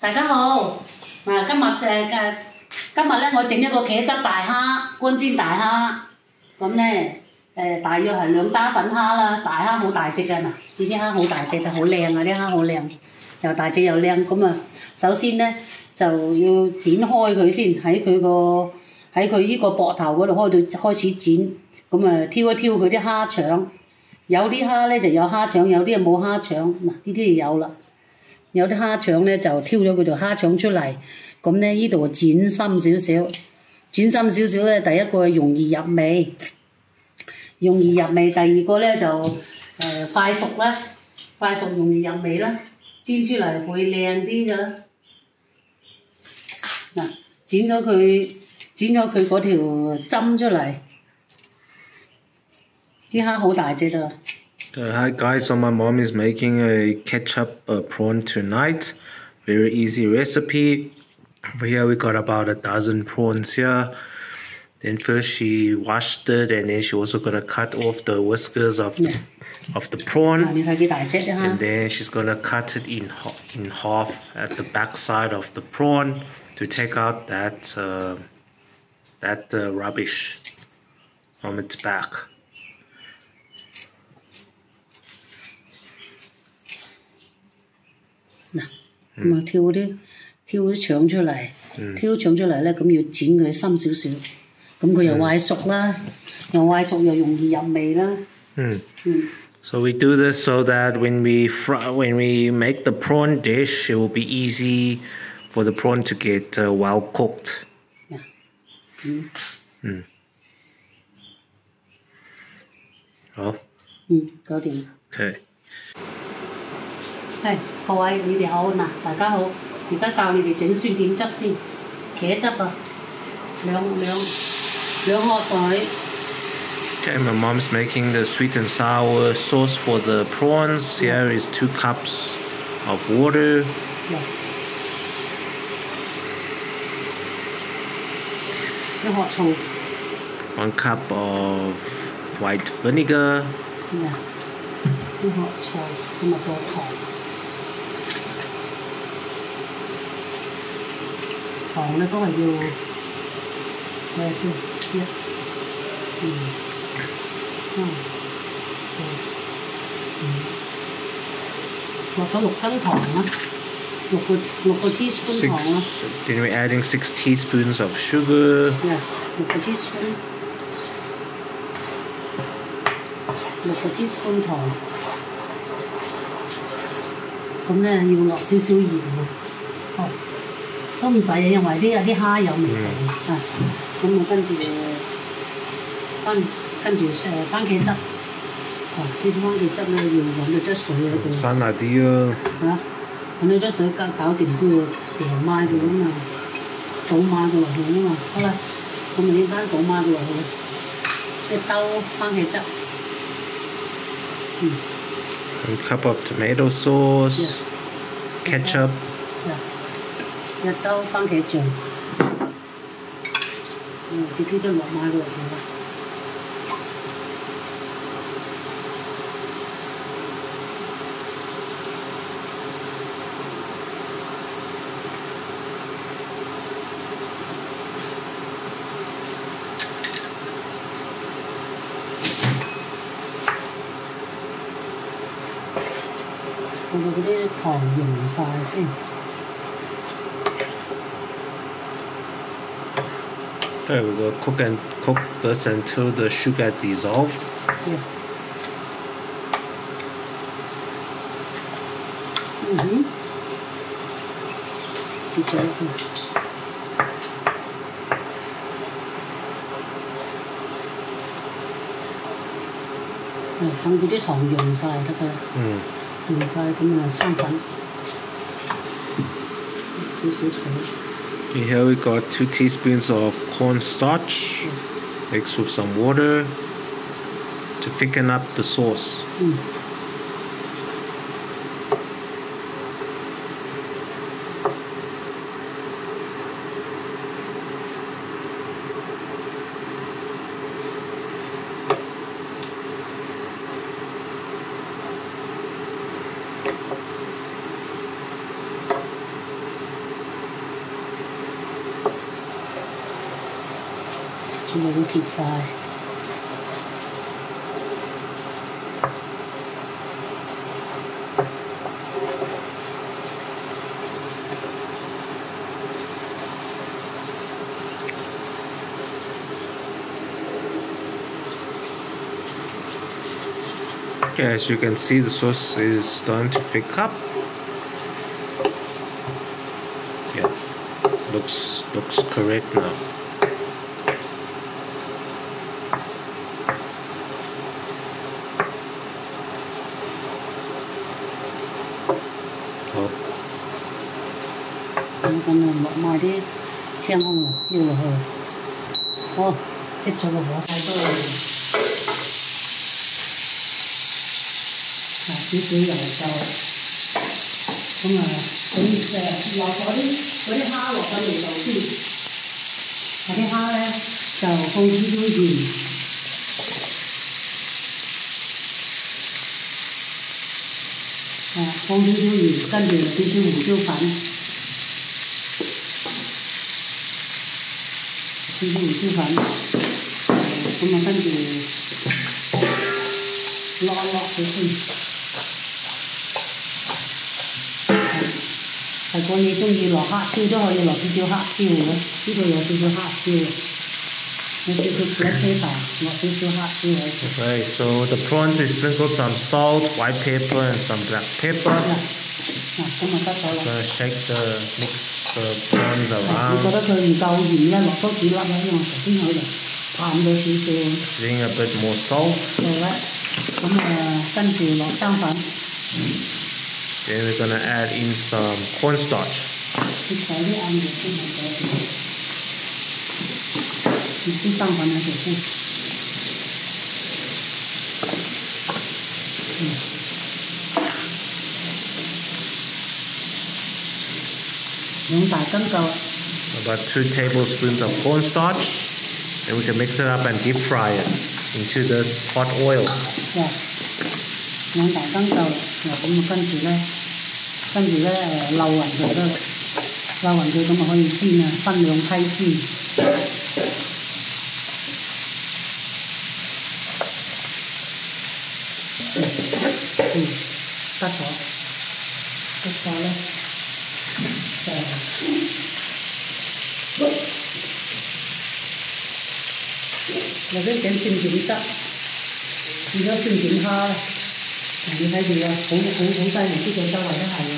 大家好，嗱今日咧我整一個茄汁大蝦，乾煎大蝦，咁咧大約係2打筍蝦啦，大蝦好大隻㗎嗱，呢啲蝦好大隻就好靚啊，啲蝦好靚，又大隻又靚，咁啊首先咧就要剪開佢先，喺佢依個膊頭嗰度開始剪，咁啊挑一挑佢啲蝦腸，有啲蝦咧就有蝦腸，有啲冇蝦腸，嗱呢啲就有啦。有啲蝦腸咧就挑咗佢條蝦腸出嚟，咁咧呢度剪深少少，剪深少少咧，第一個容易入味，第二個咧就快熟啦，快熟容易入味啦，煎出嚟會靚啲㗎啦。嗱，剪咗佢嗰條針出嚟，啲蝦好大隻啊！Hi guys, so my mom is making a ketchup prawn tonight. Very easy recipe. Over here we got about 12 prawns here. Then first she washed it, and then she also gonna cut off the whiskers of the prawn. And then she's gonna cut it in half at the back side of the prawn to take out that rubbish from its back. 嗱，咁啊挑啲腸出嚟，挑腸出嚟咧，咁要剪佢深少少，咁佢又快熟啦，又容易入味啦。So we do this so that when we make the prawn dish, it will be easy for the prawn to get well cooked. Yeah. 好。搞掂。Okay. 係，各位你哋好嗱，大家好，而家教你哋整酸點汁先，茄汁啊，兩殼水。Okay, my mom's making the sweet and sour sauce for the prawns. Here is 2 cups of water. Yeah. 一殼醋。1 cup of white vinegar. Yeah. 一殼醋，咁啊個糖。糖咧都係要睇下先，1、2、3、4、5，落咗6羹糖啦，6個 teaspoon 糖啦。Then we're adding 6 teaspoons of sugar. Yeah, 6個 teaspoon， 6個 teaspoon 糖。咁咧要落少少鹽喎，都唔使嘅，因為有啲蝦有味道啊。咁我跟住番茄汁，啲番茄汁咧要揾到汁水喺度。生辣啲啊！揾到汁水搞掂都要掉埋佢啊嘛，倒埋佢落去啊嘛。好啦，咁咪呢班倒埋佢落去，一兜番茄汁。1 cup of tomato sauce, ketchup. 一兜番茄醬，啲都落埋落去啦。我嗰啲糖溶晒先。Okay, we will cook this until the sugar is dissolved. Yeah. Ừ. 等佢啲糖溶晒得㗎啦。溶晒咁啊生粉，少少水。Here we got 2 teaspoons of cornstarch mixed with some water to thicken up the sauce. 全部都揭晒。Okay, as you can see, the sauce is starting to thick up. Yeah, looks correct now. Oh. 咁啊，落埋啲青紅辣椒落去。好，熄咗個火勢都。 少少油就咁啊，落嗰啲蝦落個味道先。嗰啲蝦咧就放少少鹽，放少少鹽，跟住少少胡椒粉，少少胡椒粉，咁啊跟住落佢先。 如果你中意落黑椒都可以落少少黑椒嘅，呢度有少少黑椒，有少少 black pepper， 落少少黑椒喺度。Okay, so the prawns we sprinkle some salt, white pepper, and some black pepper. 咁就得咗啦。Gonna shake mix the prawns around. 你覺得佢唔夠鹽咧，落多幾粒啦，因為頭先喺度淡咗少少。Adding a bit more salt. 好啦，咁跟住落生粉。Then we're gonna add in some cornstarch. 啲生粉喺度先。2大羹夠。About 2 tablespoons of cornstarch. And we can mix it up and deep fry it into this hot oil. 2大羹夠，嗱咁跟住咧漏勻佢得啦，漏勻佢咁可以煎啊，分2批煎。得咗，咧就或者整蒜片汁，變咗蒜片蝦。 你睇住啊，好犀利，呢個周圍都係啊！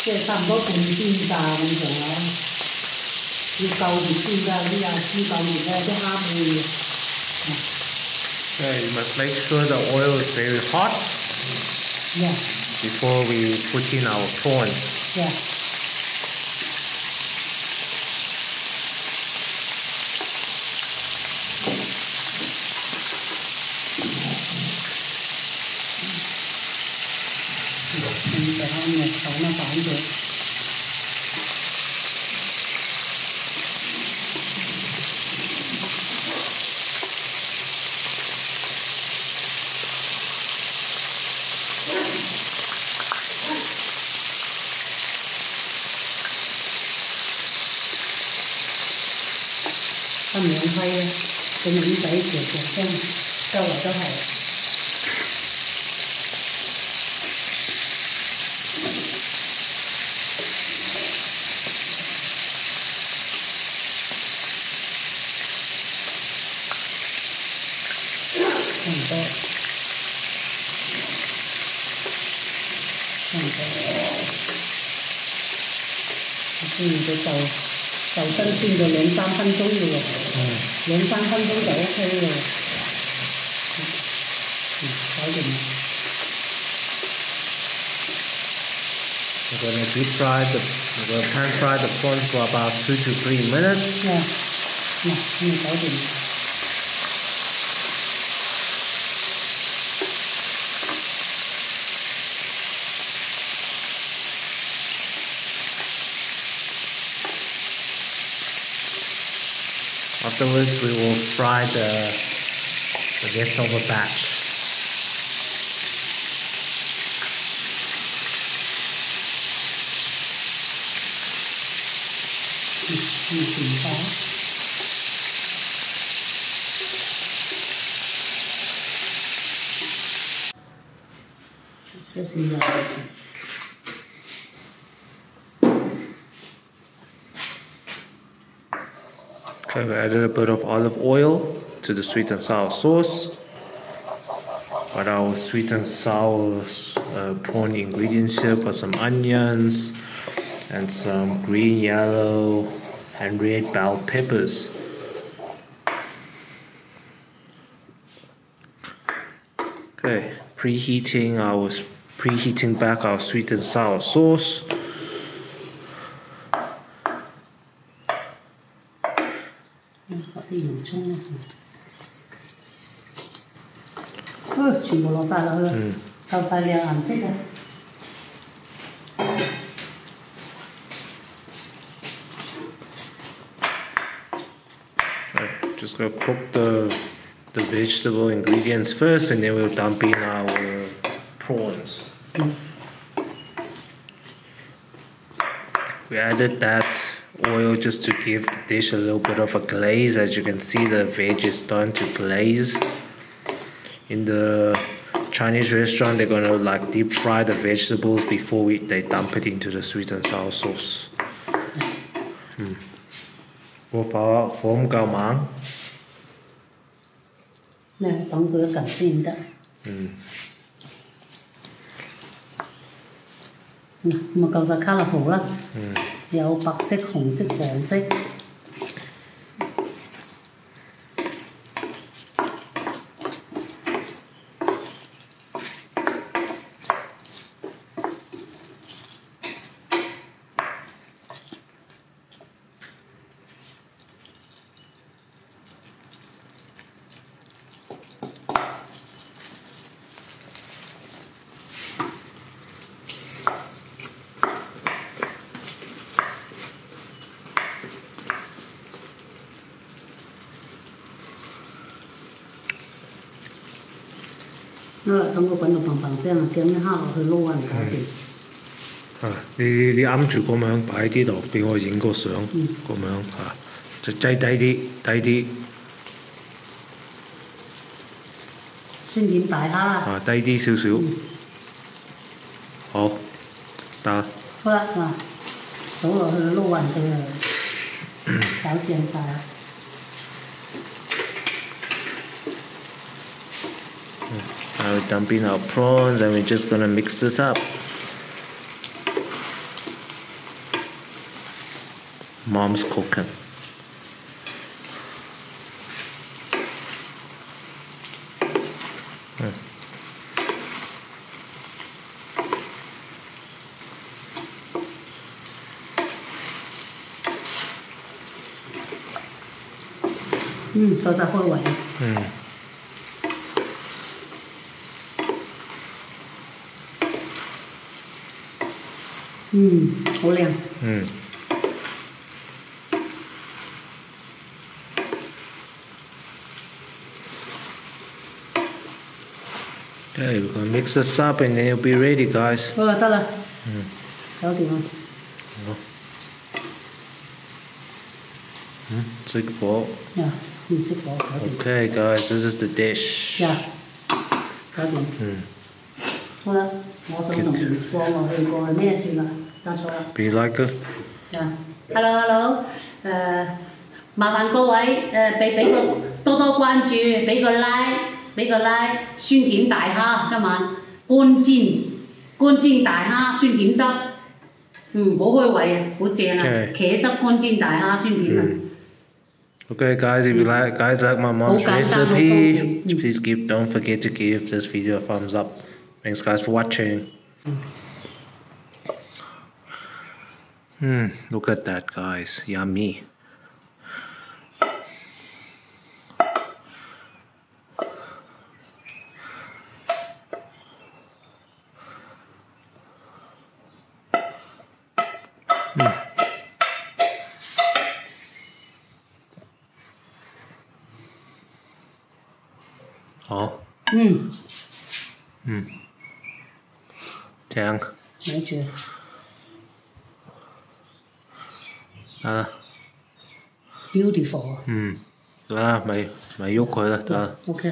即係差唔多半煎炸咁樣啦，要夠熱先㗎，啲油燒夠熱咧，啲蝦會。Okay, you must make sure the oil is very hot. Yeah. Before we put in our prawns. Yeah. 炒那板子。分2批咧，個面仔夾聲，周圍都係。 煎就真煎到2-3分鐘嘅喎，2-3分鐘就 OK 嘅，搞掂。We're going to we're going to pan fry the prawns for about 2 to 3 minutes. Yeah. 嗱，搞掂。 Afterwards, we will fry the leftover batch. 这是要的。 Okay, we added a bit of olive oil to the sweet and sour sauce. Got our sweet and sour prawn ingredients here. Got some onions and some green, yellow, and red bell peppers. Okay, preheating back our sweet and sour sauce. Oh, 全部落晒落去啦，夠晒靚顏色啊！ Just gonna cook the vegetable ingredients first, and then we'll dump in our prawns. We added that oil just to give the dish a little bit of a glaze. As you can see, the veg is starting to glaze. In the Chinese restaurant, they're gonna like deep fry the vegetables before they dump it into the sweet and sour sauce. 火唔夠猛。等佢一陣先得。咁啊夠晒 colourful 啦。有白色、紅色、黃色。等佢滾到砰砰聲啊，咁一刻落去撈啊，唔搞掂。你揞住咁樣擺啲度，俾我影個相，咁樣嚇，就擠低啲。酸甜大蝦。低啲少少。好，得。好啦，倒落去撈勻佢啊，搞正晒啦。 Now we're dumping our prawns and we're just gonna mix this up. Mom's cooking.夠晒開胃。好靚。Okay, we're gonna mix this up and then it'll be ready, guys. 好啦，得啦。搞掂啦。熄火。唔熄火，搞掂。Okay, guys, this is the dish. 搞掂。好啦，我手上邊放落去個係咩算啦？加錯啦。Be like it. Hello， 麻煩各位俾個多多關注，俾個 like，酸甜大蝦今晚乾煎大蝦酸甜汁，好開胃啊，好正啊，茄汁乾煎大蝦酸甜啊。Okay, guys, if you guys like my mom's recipe, please don't forget to give this video a thumbs up. Thanks, guys, for watching. Look at that, guys. Yummy. Chang. Mấy chưa? beautiful。得啦，咪喐佢啦，得。OK。